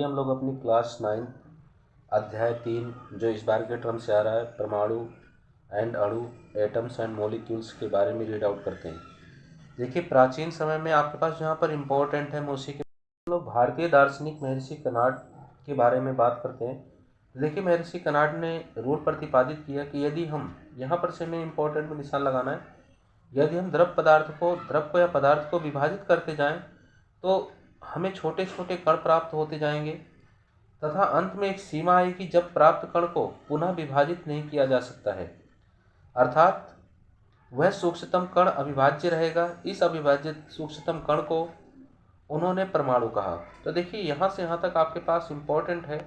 आइए हम लोग अपनी क्लास 9 अध्याय 3 जो इस बार के टर्म से आ रहा है परमाणु एंड अणु एटम्स एंड मॉलिक्यूल्स के बारे में रीड आउट करते हैं। देखिए, प्राचीन समय में आपके पास जहाँ पर इम्पोर्टेंट है उसी के हम लोग भारतीय दार्शनिक महर्षि कणाद के बारे में बात करते हैं। देखिए, महर्षि कणाद ने रूल प्रतिपादित किया कि यदि हम यहाँ पर से हमें इम्पोर्टेंट में निशान लगाना है, यदि हम द्रव को या पदार्थ को विभाजित करते जाएं तो हमें छोटे छोटे कण प्राप्त होते जाएंगे तथा अंत में एक सीमा आएगी जब प्राप्त कण को पुनः विभाजित नहीं किया जा सकता है, अर्थात वह सूक्ष्मतम कण अविभाज्य रहेगा। इस अविभाजित सूक्ष्मतम कण को उन्होंने परमाणु कहा। तो देखिए, यहाँ से यहाँ तक आपके पास इम्पोर्टेंट है,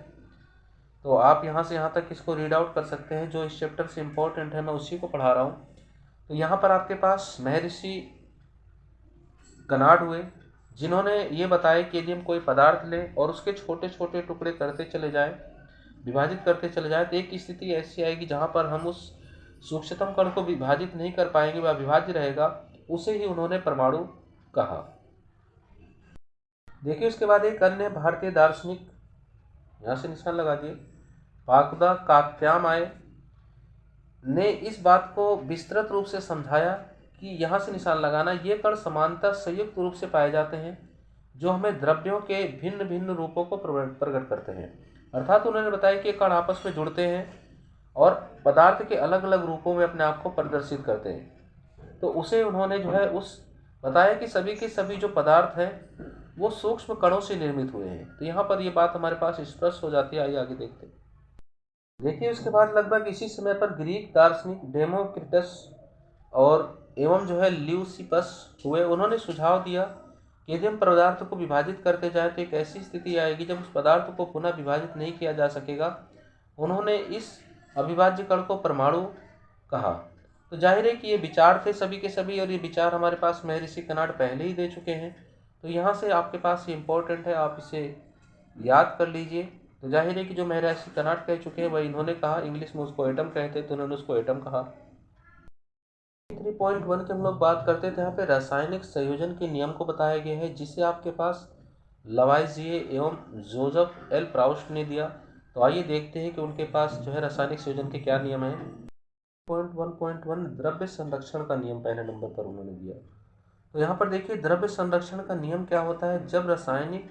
तो आप यहाँ से यहाँ तक इसको रीड आउट कर सकते हैं। जो इस चैप्टर से इम्पोर्टेंट है मैं उसी को पढ़ा रहा हूँ। तो यहाँ पर आपके पास महर्षि कणाद हुए जिन्होंने ये बताया कि यदि हम कोई पदार्थ लें और उसके छोटे छोटे टुकड़े करते चले जाएं, विभाजित करते चले जाएं, तो एक स्थिति ऐसी आएगी जहाँ पर हम उस सूक्ष्मतम कण को विभाजित नहीं कर पाएंगे, वह अविभाज्य रहेगा। उसे ही उन्होंने परमाणु कहा। देखिए, उसके बाद एक अन्य भारतीय दार्शनिक, यहाँ से निशान लगा दिए, फाकुदा कात्यायन ने इस बात को विस्तृत रूप से समझाया कि यहाँ से निशान लगाना, ये कण समानता संयुक्त रूप से पाए जाते हैं जो हमें द्रव्यों के भिन्न भिन्न रूपों को प्रकट करते हैं। अर्थात उन्होंने बताया कि कण आपस में जुड़ते हैं और पदार्थ के अलग अलग रूपों में अपने आप को प्रदर्शित करते हैं। तो उसे उन्होंने उस बताया कि सभी के सभी जो पदार्थ हैं वो सूक्ष्म कणों से निर्मित हुए हैं। तो यहाँ पर ये बात हमारे पास स्पष्ट हो जाती है। आइए आगे देखते हैं। देखिए, उसके बाद लगभग इसी समय पर ग्रीक दार्शनिक डेमोक्रिटस और एवं ल्यूसिपस हुए। उन्होंने सुझाव दिया कि यदि हम पदार्थ को विभाजित करते जाएं तो एक ऐसी स्थिति आएगी जब उस पदार्थ को पुनः विभाजित नहीं किया जा सकेगा। उन्होंने इस अविभाज्य कण को परमाणु कहा। तो जाहिर है कि ये विचार थे सभी के सभी, और ये विचार हमारे पास महर्षि कणाद पहले ही दे चुके हैं। तो यहाँ से आपके पास ये इम्पोर्टेंट है, आप इसे याद कर लीजिए। तो जाहिर है कि जो महर्षि कणाद कह चुके हैं वह इन्होंने कहा। इंग्लिश में उसको एटम कहते हैं, तो उन्होंने उसको एटम कहा। 3.1 की हम लोग बात करते थे। यहाँ पे रासायनिक संयोजन के नियम को बताया गया है, जिसे आपके पास लवाइजिए एवं जोसेफ एल प्राउस्ट ने दिया। तो आइए देखते हैं कि उनके पास रासायनिक संयोजन के क्या नियम है। 1.1 द्रव्य संरक्षण का नियम पहले नंबर पर उन्होंने दिया। तो यहाँ पर देखिए, द्रव्य संरक्षण का नियम क्या होता है। जब रासायनिक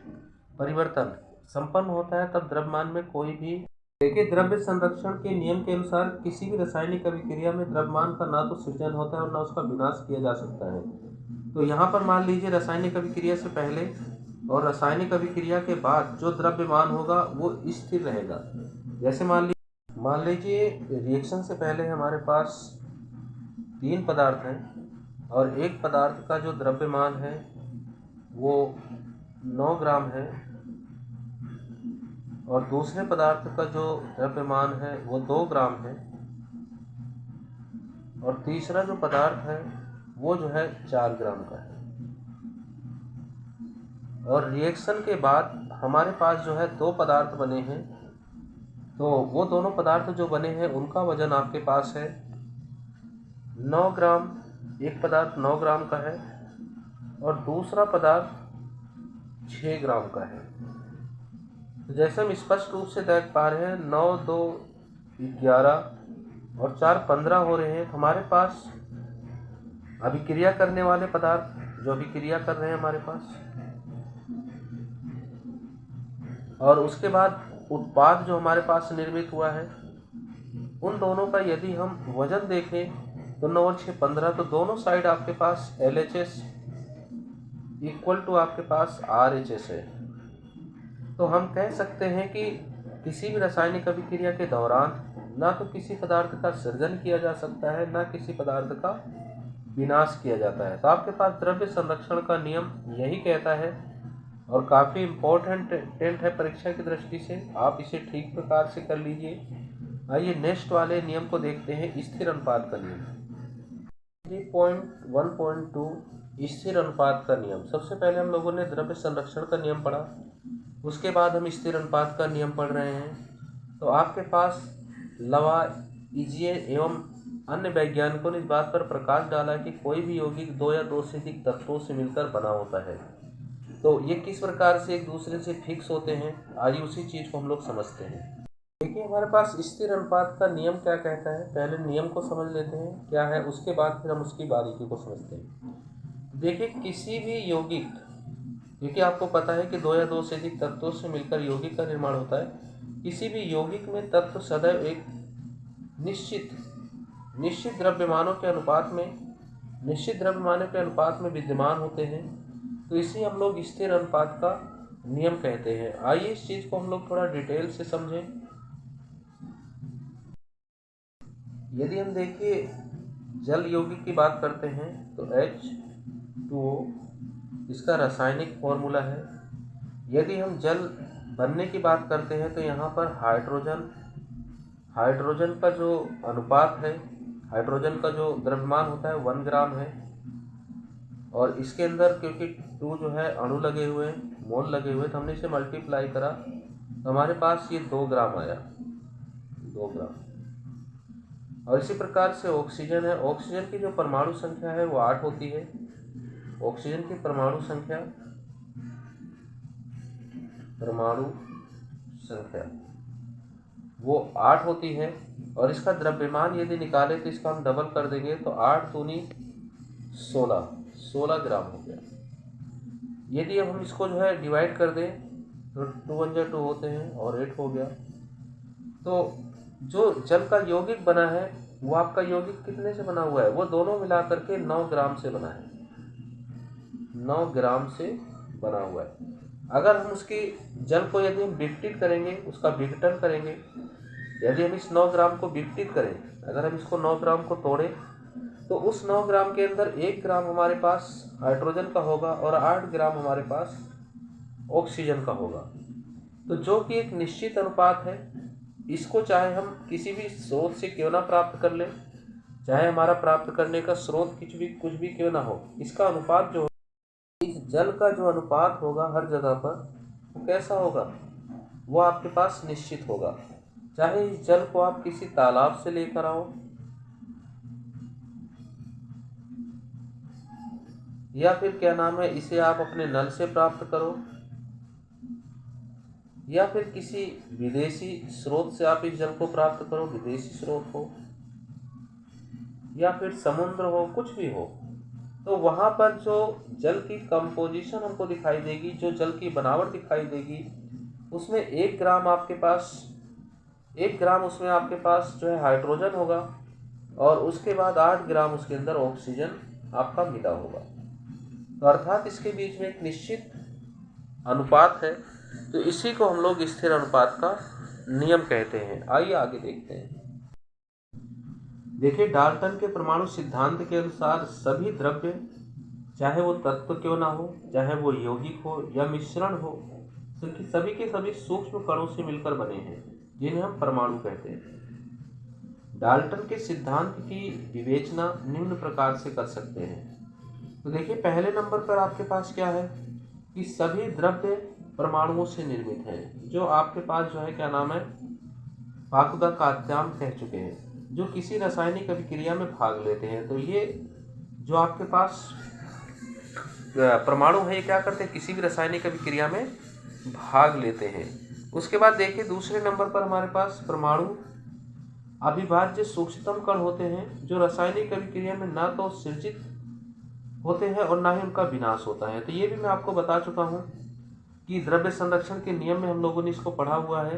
परिवर्तन संपन्न होता है तब द्रव्यमान में कोई भी, देखिए, द्रव्य संरक्षण के नियम के अनुसार किसी भी रासायनिक अभिक्रिया में द्रव्यमान का ना तो सृजन होता है और ना उसका विनाश किया जा सकता है। तो यहाँ पर मान लीजिए, रासायनिक अभिक्रिया से पहले और रासायनिक अभिक्रिया के बाद जो द्रव्यमान होगा वो स्थिर रहेगा। जैसे मान लीजिए रिएक्शन से पहले हमारे पास 3 पदार्थ हैं और एक पदार्थ का जो द्रव्यमान है वो 9 ग्राम है और दूसरे पदार्थ का जो द्रव्यमान है वो 2 ग्राम है और तीसरा जो पदार्थ है वो 4 ग्राम का है। और रिएक्शन के बाद हमारे पास 2 पदार्थ बने हैं, तो वो दोनों पदार्थ जो बने हैं उनका वजन आपके पास है 9 ग्राम। एक पदार्थ 9 ग्राम का है और दूसरा पदार्थ 6 ग्राम का है। तो जैसे हम स्पष्ट रूप से देख पा रहे हैं, 9 2 11 और 4 15 हो रहे हैं। तो हमारे पास अभिक्रिया करने वाले पदार्थ जो अभिक्रिया कर रहे हैं हमारे पास, और उसके बाद उत्पाद जो हमारे पास निर्मित हुआ है, उन दोनों का यदि हम वजन देखें तो 9 और 6 15, तो दोनों साइड आपके पास LHS इक्वल टू आपके पास RHS है। तो हम कह सकते हैं कि किसी भी रासायनिक अभिक्रिया के दौरान ना तो किसी पदार्थ का सृजन किया जा सकता है, ना किसी पदार्थ का विनाश किया जाता है। तो आपके पास द्रव्य संरक्षण का नियम यही कहता है और काफ़ी इम्पोर्टेंट है परीक्षा की दृष्टि से। आप इसे ठीक प्रकार से कर लीजिए। आइए नेक्स्ट वाले नियम को देखते हैं, स्थिर अनुपात का नियम। 3.1.2 स्थिर अनुपात का नियम। सबसे पहले हम लोगों ने द्रव्य संरक्षण का नियम पढ़ा, उसके बाद हम स्थिर अनुपात का नियम पढ़ रहे हैं। तो आपके पास लवाइजिए एवं अन्य वैज्ञानिकों ने इस बात पर प्रकाश डाला कि कोई भी यौगिक 2 या 2 से अधिक तत्वों से मिलकर बना होता है। तो ये किस प्रकार से एक दूसरे से फिक्स होते हैं, आइए उसी चीज़ को हम लोग समझते हैं। देखिए हमारे पास स्थिर अनुपात का नियम क्या कहता है, पहले नियम को समझ लेते हैं क्या है, उसके बाद फिर हम उसकी बारीकी को समझते हैं। देखिए किसी भी यौगिक, क्योंकि आपको पता है कि 2 या 2 से अधिक तत्वों से मिलकर यौगिक का निर्माण होता है, किसी भी यौगिक में तत्व सदैव एक निश्चित द्रव्यमानों के अनुपात में विद्यमान होते हैं, तो इसे हम लोग स्थिर अनुपात का नियम कहते हैं। आइए इस चीज़ को हम लोग थोड़ा डिटेल से समझें। यदि हम देखिए जल यौगिक की बात करते हैं तो H2O इसका रासायनिक फॉर्मूला है। यदि हम जल बनने की बात करते हैं तो यहाँ पर हाइड्रोजन का जो अनुपात है, हाइड्रोजन का जो द्रव्यमान होता है 1 ग्राम है, और इसके अंदर क्योंकि 2 जो है अणु लगे हुए हैं, मोल लगे हुए, तो हमने इसे मल्टीप्लाई करा तो हमारे पास ये 2 ग्राम आया, 2 ग्राम। और इसी प्रकार से ऑक्सीजन है, ऑक्सीजन की जो परमाणु संख्या है वो 8 होती है। ऑक्सीजन की परमाणु संख्या वो 8 होती है, और इसका द्रव्यमान यदि निकाले तो इसका हम डबल कर देंगे तो 8 दूनी 16 ग्राम हो गया। यदि अब हम इसको जो है डिवाइड कर दें तो 2 1 2 होते हैं और 8 हो गया। तो जो जल का यौगिक बना है वो आपका यौगिक कितने से बना हुआ है, वो दोनों मिला करके 9 ग्राम से बना है, 9 ग्राम से बना हुआ है। अगर हम उसकी जल को यदि हम विघटित करेंगे, उसका विघटन करेंगे, यदि हम इस 9 ग्राम को विघटित करें, अगर हम इसको 9 ग्राम को तोड़ें तो उस 9 ग्राम के अंदर 1 ग्राम हमारे पास हाइड्रोजन का होगा और 8 ग्राम हमारे पास ऑक्सीजन का होगा। तो जो कि एक निश्चित अनुपात है, इसको चाहे हम किसी भी स्रोत से क्यों ना प्राप्त कर लें, चाहे हमारा प्राप्त करने का स्रोत कुछ भी क्यों ना हो, इसका अनुपात जो इस जल का जो अनुपात होगा हर जगह पर वो कैसा होगा, वो आपके पास निश्चित होगा। चाहे इस जल को आप किसी तालाब से लेकर आओ या फिर क्या नाम है इसे आप अपने नल से प्राप्त करो, या फिर किसी विदेशी स्रोत से आप इस जल को प्राप्त करो, विदेशी स्रोत हो या फिर समुद्र हो, कुछ भी हो, तो वहाँ पर जो जल की कंपोजिशन हमको दिखाई देगी, जो जल की बनावट दिखाई देगी, उसमें 1 ग्राम उसमें आपके पास जो है हाइड्रोजन होगा, और उसके बाद 8 ग्राम उसके अंदर ऑक्सीजन आपका मिला होगा। तो अर्थात इसके बीच में एक निश्चित अनुपात है, तो इसी को हम लोग स्थिर अनुपात का नियम कहते हैं। आइए आगे देखते हैं। देखिए डाल्टन के परमाणु सिद्धांत के अनुसार सभी द्रव्य, चाहे वो तत्व क्यों ना हो, चाहे वो यौगिक हो या मिश्रण हो, सभी के सभी सूक्ष्म कणों से मिलकर बने हैं, जिन्हें हम परमाणु कहते हैं। डाल्टन के सिद्धांत की विवेचना निम्न प्रकार से कर सकते हैं। तो देखिए पहले नंबर पर आपके पास क्या है कि सभी द्रव्य परमाणुओं से निर्मित हैं, जो आपके पास जो है क्या नाम है पाकुदा कात्याम कह चुके हैं, जो किसी रासायनिक अभिक्रिया में भाग लेते हैं। तो ये जो आपके पास परमाणु है ये क्या करते हैं, किसी भी रासायनिक अभिक्रिया में भाग लेते हैं। उसके बाद देखिए दूसरे नंबर पर हमारे पास परमाणु अविभाज्य सूक्ष्मतम कण होते हैं, जो रासायनिक अभिक्रिया में ना तो सृजित होते हैं और ना ही उनका विनाश होता है। तो ये भी मैं आपको बता चुका हूँ कि द्रव्य संरक्षण के नियम में हम लोगों ने इसको पढ़ा हुआ है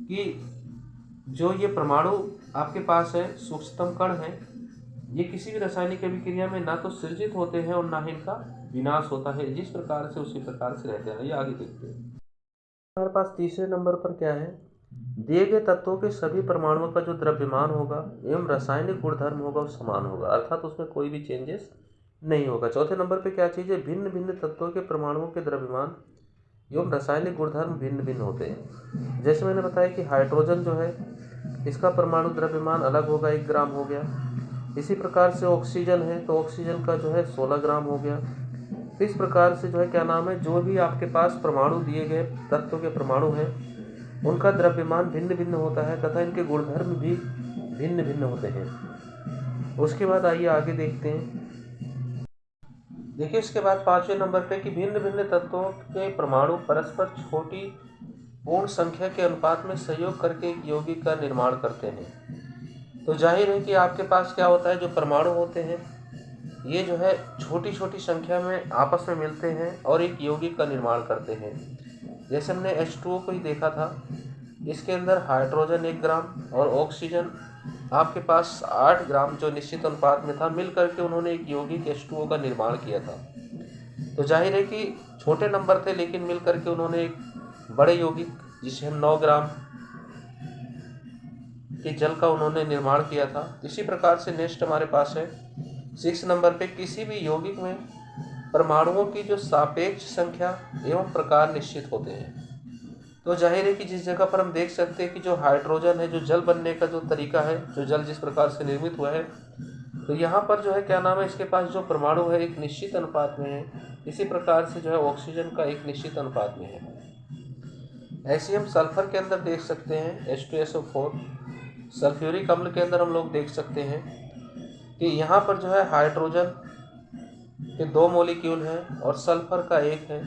कि जो ये परमाणु आपके पास है, सूक्ष्मतम कण है, ये किसी भी रासायनिक अभिक्रिया में ना तो सृजित होते हैं और ना ही इनका विनाश होता है। जिस प्रकार से उसी प्रकार से रहते हैं। ये आगे देखते हैं। हमारे पास तीसरे नंबर पर क्या है, दिए गए तत्वों के सभी परमाणुओं का जो द्रव्यमान होगा एवं रासायनिक गुणधर्म होगा वो समान होगा, अर्थात उसमें कोई भी चेंजेस नहीं होगा। चौथे नंबर पे क्या चीज़ है, भिन्न भिन्न तत्वों के परमाणुओं के द्रव्यमान एवं रासायनिक गुणधर्म भिन्न भिन्न होते हैं। जैसे मैंने बताया कि हाइड्रोजन जो है इसका परमाणु द्रव्यमान अलग होगा, 1 ग्राम हो गया। इसी प्रकार से ऑक्सीजन है तो ऑक्सीजन का जो है 16 ग्राम हो गया। इस प्रकार से जो है क्या नाम है, जो भी आपके पास परमाणु दिए गए तत्व के परमाणु हैं उनका द्रव्यमान भिन्न भिन्न होता है तथा इनके गुणधर्म भी भिन्न भिन्न होते हैं। उसके बाद आइए आगे देखते हैं। देखिए इसके बाद 5वें नंबर पे कि भिन्न भिन्न तत्वों के परमाणु परस्पर छोटी पूर्ण संख्या के अनुपात में सहयोग करके एक यौगिक का निर्माण करते हैं। तो जाहिर है कि आपके पास क्या होता है, जो परमाणु होते हैं ये जो है छोटी छोटी संख्या में आपस में मिलते हैं और एक यौगिक का निर्माण करते हैं। जैसे हमने H2O को ही देखा था, इसके अंदर हाइड्रोजन 1 ग्राम और ऑक्सीजन आपके पास 8 ग्राम जो निश्चित अनुपात में था, मिल करके उन्होंने एक यौगिक H2O का निर्माण किया था। तो जाहिर है कि छोटे नंबर थे लेकिन मिल करके उन्होंने एक बड़े यौगिक जिसे हम 9 ग्राम के जल का उन्होंने निर्माण किया था। इसी प्रकार से नेक्स्ट हमारे पास है 6 नंबर पे, किसी भी यौगिक में परमाणुओं की जो सापेक्ष संख्या एवं प्रकार निश्चित होते हैं। तो जाहिर है कि जिस जगह पर हम देख सकते हैं कि जो हाइड्रोजन है, जो जल बनने का जो तरीका है, जो जल जिस प्रकार से निर्मित हुआ है, तो यहाँ पर जो है क्या नाम है, इसके पास जो परमाणु है एक निश्चित अनुपात में है। इसी प्रकार से जो है ऑक्सीजन का एक निश्चित अनुपात में है। ऐसे हम सल्फर के अंदर देख सकते हैं H2SO4। सल्फ्यूरिक अम्ल के अंदर हम लोग देख सकते हैं कि यहाँ पर जो है हाइड्रोजन के 2 मॉलिक्यूल हैं और सल्फर का 1 है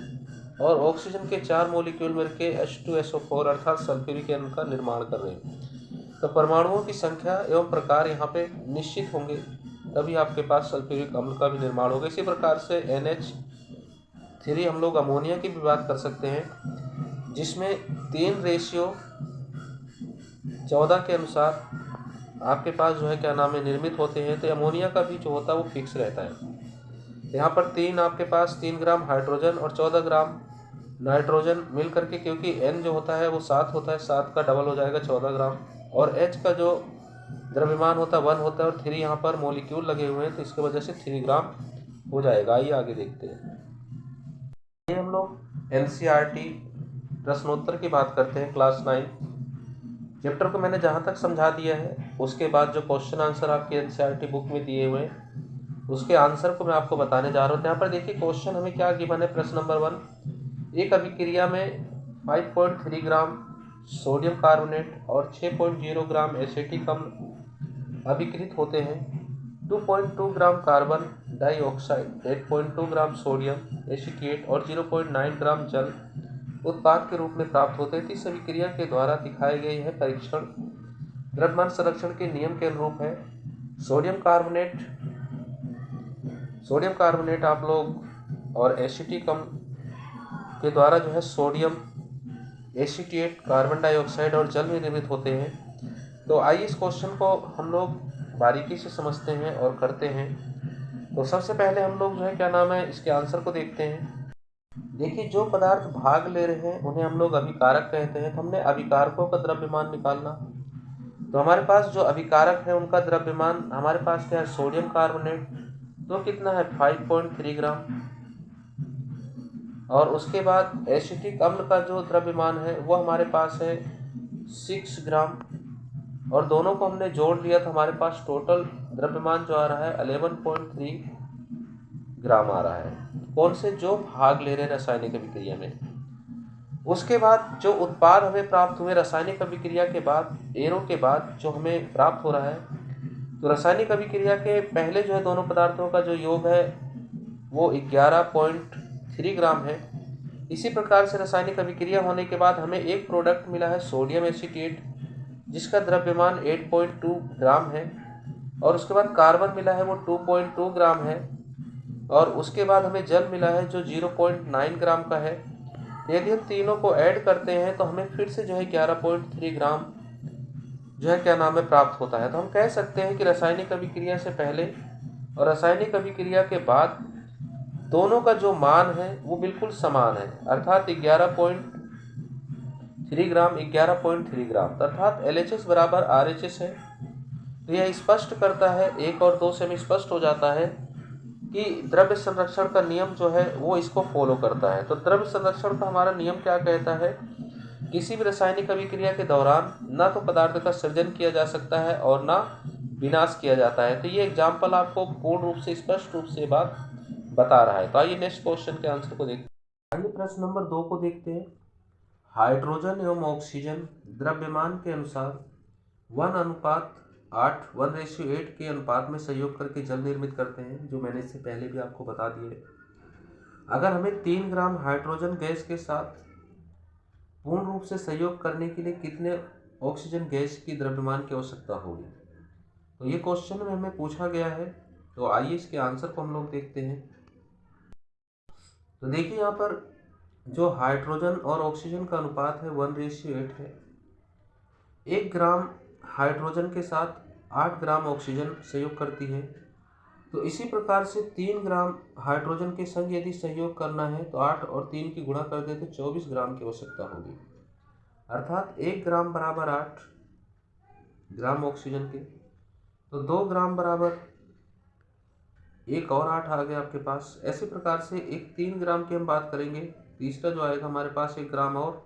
और ऑक्सीजन के 4 मॉलिक्यूल मिलके H2SO4 अर्थात सल्फ्यूरिक अम्ल का निर्माण कर रहे हैं। तो परमाणुओं की संख्या एवं प्रकार यहाँ पे निश्चित होंगे, तभी आपके पास सल्फ्यूरिक अम्ल का भी निर्माण होगा। इसी प्रकार से NH3 हम लोग अमोनिया की भी बात कर सकते हैं, जिसमें 3:14 के अनुसार आपके पास जो है क्या नाम है निर्मित होते हैं। तो अमोनिया का भी जो होता है वो फिक्स रहता है। यहाँ पर 3 आपके पास 3 ग्राम हाइड्रोजन और 14 ग्राम नाइट्रोजन मिल करके, क्योंकि N जो होता है वो 7 होता है, 7 का डबल हो जाएगा 14 ग्राम, और H का जो द्रव्यमान होता है 1 होता है और 3 यहाँ पर मॉलिक्यूल लगे हुए हैं, तो इसकी वजह से 3 ग्राम हो जाएगा। आइए आगे देखते हैं। ये हम लोग NCERT प्रश्नोत्तर की बात करते हैं। क्लास 9 चैप्टर को मैंने जहाँ तक समझा दिया है, उसके बाद जो क्वेश्चन आंसर आपके NCERT बुक में दिए हुए हैं उसके आंसर को मैं आपको बताने जा रहा हूँ। यहाँ पर देखिए क्वेश्चन हमें क्या गिवन है। प्रश्न नंबर 1, एक अभिक्रिया में 5.3 ग्राम सोडियम कार्बोनेट और 6.0 ग्राम एसिटिक अम्ल अभिकृत होते हैं। 2.2 gram carbon dioxide, 8.2 gram sodium acetate और 0.9 ग्राम जल उत्पाद के रूप में प्राप्त होते हैं। इस अभिक्रिया के द्वारा दिखाए गए यह परीक्षण द्रव्यमान संरक्षण के नियम के अनुरूप है। सोडियम कार्बोनेट आप लोग और एसिटिक अम्ल के द्वारा जो है सोडियम एसिटेट, कार्बन डाइऑक्साइड और जल में निर्मित होते हैं। तो आइए इस क्वेश्चन को हम लोग बारीकी से समझते हैं और करते हैं। तो सबसे पहले हम लोग जो है क्या नाम है इसके आंसर को देखते हैं। देखिए जो पदार्थ भाग ले रहे हैं उन्हें हम लोग अभिकारक कहते हैं। तो हमने अभिकारकों का द्रव्यमान निकालना, तो हमारे पास जो अभिकारक है उनका द्रव्यमान हमारे पास क्या है, सोडियम कार्बोनेट, तो कितना है 5.3 ग्राम, और उसके बाद एसिटिक अम्ल का जो द्रव्यमान है वो हमारे पास है 6 ग्राम, और दोनों को हमने जोड़ लिया तो हमारे पास टोटल द्रव्यमान जो आ रहा है 11.3 ग्राम आ रहा है। कौन से, जो भाग ले रहे रासायनिक अभिक्रिया में। उसके बाद जो उत्पाद हमें प्राप्त हुए रासायनिक अभिक्रिया के बाद, एरो के बाद जो हमें प्राप्त हो रहा है, तो रासायनिक अभिक्रिया के पहले जो है दोनों पदार्थों का जो योग है वो 11.3 ग्राम है। इसी प्रकार से रासायनिक अभिक्रिया होने के बाद हमें एक प्रोडक्ट मिला है सोडियम एसिटेट, जिसका द्रव्यमान 8.2 ग्राम है, और उसके बाद कार्बन मिला है वो 2.2 ग्राम है, और उसके बाद हमें जल मिला है जो 0.9 ग्राम का है। यदि हम तीनों को ऐड करते हैं तो हमें फिर से जो है 11.3 ग्राम जो है क्या नाम है प्राप्त होता है। तो हम कह सकते हैं कि रासायनिक अभिक्रिया से पहले और रासायनिक अभिक्रिया के बाद दोनों का जो मान है वो बिल्कुल समान है, अर्थात 11.3 ग्राम 11.3 ग्राम, अर्थात LHS बराबर RHS है। तो यह स्पष्ट करता है, 1 और 2 से हमें स्पष्ट हो जाता है कि द्रव्य संरक्षण का नियम जो है वो इसको फॉलो करता है। तो द्रव्य संरक्षण का हमारा नियम क्या कहता है, किसी भी रासायनिक अभिक्रिया के दौरान ना तो पदार्थ का सृजन किया जा सकता है और ना विनाश किया जाता है। तो ये एग्जाम्पल आपको पूर्ण रूप से स्पष्ट रूप से बात बता रहा है। तो आइए नेक्स्ट क्वेश्चन के आंसर को देखते हैं। आइए प्रश्न नंबर 2 को देखते हैं। हाइड्रोजन एवं ऑक्सीजन द्रव्यमान के अनुसार 1:8 के अनुपात में सहयोग करके जल निर्मित करते हैं, जो मैंने इससे पहले भी आपको बता दिए। अगर हमें 3 ग्राम हाइड्रोजन गैस के साथ पूर्ण रूप से सहयोग करने के लिए कितने ऑक्सीजन गैस की द्रव्यमान की आवश्यकता होगी। तो ये क्वेश्चन में हमें पूछा गया है। तो आइए इसके आंसर को हम लोग देखते हैं। तो देखिए यहाँ पर जो हाइड्रोजन और ऑक्सीजन का अनुपात है 1:8 है। 1 ग्राम हाइड्रोजन के साथ 8 ग्राम ऑक्सीजन सहयोग करती है। तो इसी प्रकार से 3 ग्राम हाइड्रोजन के संग यदि सहयोग करना है तो 8 और 3 की गुणा कर दे तो 24 ग्राम की आवश्यकता होगी। अर्थात 1 ग्राम बराबर 8 ग्राम ऑक्सीजन के, तो 2 ग्राम बराबर एक और 8 आ गया आपके पास। ऐसे प्रकार से एक 3 ग्राम की हम बात करेंगे, तीसरा जो आएगा हमारे पास 1 ग्राम और,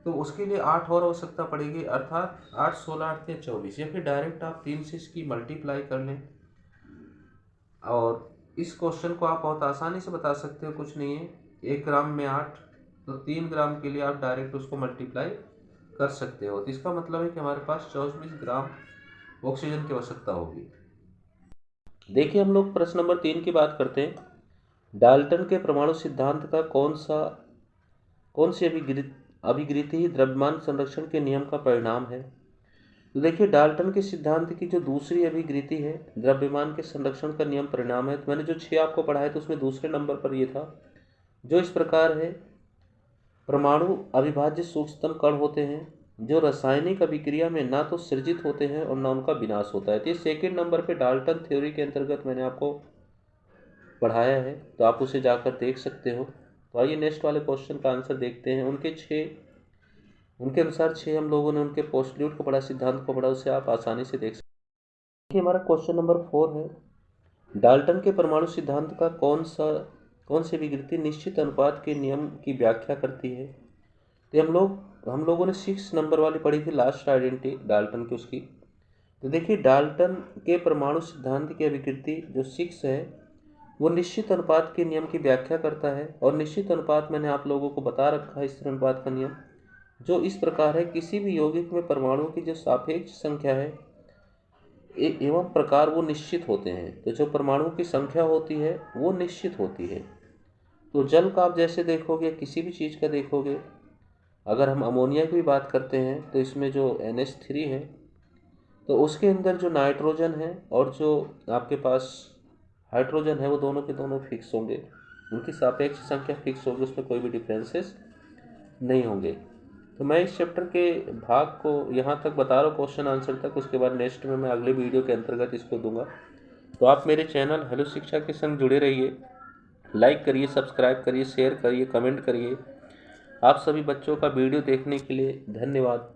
तो उसके लिए 8 और आवश्यकता पड़ेगी। अर्थात 8 16 8 के 24, या फिर डायरेक्ट आप 3 से इसकी मल्टीप्लाई कर लें। और इस क्वेश्चन को आप बहुत आसानी से बता सकते हो, कुछ नहीं है। 1 ग्राम में 8, तो 3 ग्राम के लिए आप डायरेक्ट उसको मल्टीप्लाई कर सकते हो। तो इसका मतलब है कि हमारे पास 24 ग्राम ऑक्सीजन की आवश्यकता होगी। देखिए हम लोग प्रश्न नंबर 3 की बात करते हैं। डाल्टन के परमाणु सिद्धांत का कौन सी अभिगृति द्रव्यमान संरक्षण के नियम का परिणाम है। तो देखिए डाल्टन के सिद्धांत की जो दूसरी अभिगृति है द्रव्यमान के संरक्षण का नियम परिणाम है। तो मैंने जो 6 आपको पढ़ाया तो उसमें दूसरे नंबर पर ये था, जो इस प्रकार है। परमाणु अविभाज्य सूक्ष्मतम कण होते हैं जो रासायनिक अभिक्रिया में ना तो सृजित होते हैं और ना उनका विनाश होता है। तो ये सेकेंड नंबर पे डाल्टन थ्योरी के अंतर्गत मैंने आपको पढ़ाया है, तो आप उसे जाकर देख सकते हो। तो आइए नेक्स्ट वाले क्वेश्चन का आंसर देखते हैं। उनके अनुसार 6 हम लोगों ने उनके पोस्टल्यूट को पढ़ा, सिद्धांत को पढ़ा, उसे आप आसानी से देख सकते हैं। हमारा क्वेश्चन नंबर 4 है, डाल्टन के परमाणु सिद्धांत का कौन सी विकृति निश्चित अनुपात के नियम की व्याख्या करती है। तो हम लोगों ने 6 नंबर वाली पढ़ी थी, लास्ट आइडेंटिटी डाल्टन की उसकी। तो देखिए डाल्टन के परमाणु सिद्धांत की विकृति जो 6 है वो निश्चित अनुपात के नियम की व्याख्या करता है। और निश्चित अनुपात मैंने आप लोगों को बता रखा है, स्थिर अनुपात का नियम जो इस प्रकार है, किसी भी यौगिक में परमाणुओं की जो सापेक्ष संख्या है एवं प्रकार वो निश्चित होते हैं। तो जो परमाणुओं की संख्या होती है वो निश्चित होती है। तो जल का आप जैसे देखोगे, किसी भी चीज़ का देखोगे, अगर हम अमोनिया की भी बात करते हैं तो इसमें जो NH3 है तो उसके अंदर जो नाइट्रोजन है और जो आपके पास हाइड्रोजन है वो दोनों के दोनों फिक्स होंगे, उनकी सापेक्ष संख्या फिक्स होगी, उसमें कोई भी डिफरेंसेस नहीं होंगे। तो मैं इस चैप्टर के भाग को यहाँ तक बता रहा हूँ, क्वेश्चन आंसर तक। उसके बाद नेक्स्ट में मैं अगले वीडियो के अंतर्गत इसको दूंगा। तो आप मेरे चैनल हेलो शिक्षा के संग जुड़े रहिए, लाइक करिए, सब्सक्राइब करिए, शेयर करिए, कमेंट करिए। आप सभी बच्चों का वीडियो देखने के लिए धन्यवाद।